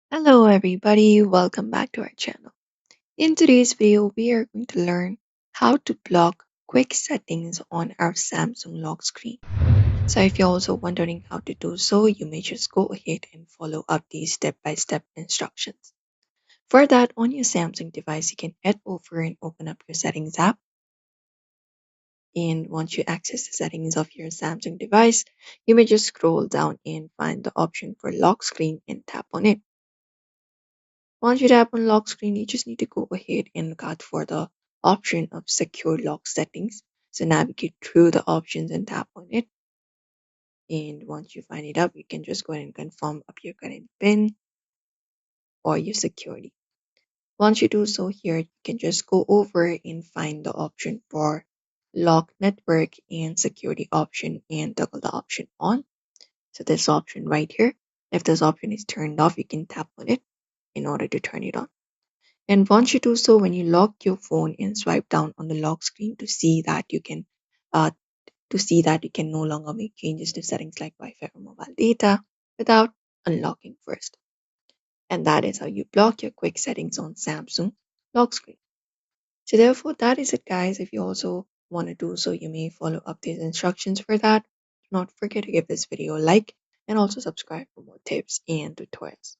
Hello everybody, welcome back to our channel. In today's video, we are going to learn how to block quick settings on our Samsung lock screen. So if you're also wondering how to do so, you may just go ahead and follow up these step-by-step instructions. For that, on your Samsung device, you can head over and open up your settings app. And once you access the settings of your Samsung device, you may just scroll down and find the option for lock screen and tap on it. Once you tap on lock screen, you just need to go ahead and look out for the option of secure lock settings. So navigate through the options and tap on it. And once you find it up, you can just go ahead and confirm up your current PIN or your security. Once you do so here, you can just go over and find the option for lock network and security option and toggle the option on. So this option right here, if this option is turned off, you can tap on it in order to turn it on. And once you do so, when you lock your phone and swipe down on the lock screen uh, to see that you can no longer make changes to settings like Wi-Fi or mobile data without unlocking first. And that is how you block your quick settings on Samsung lock screen. So therefore, that is it, guys. If you also want to do so, you may follow up these instructions for that. Do not forget to give this video a like and also subscribe for more tips and tutorials.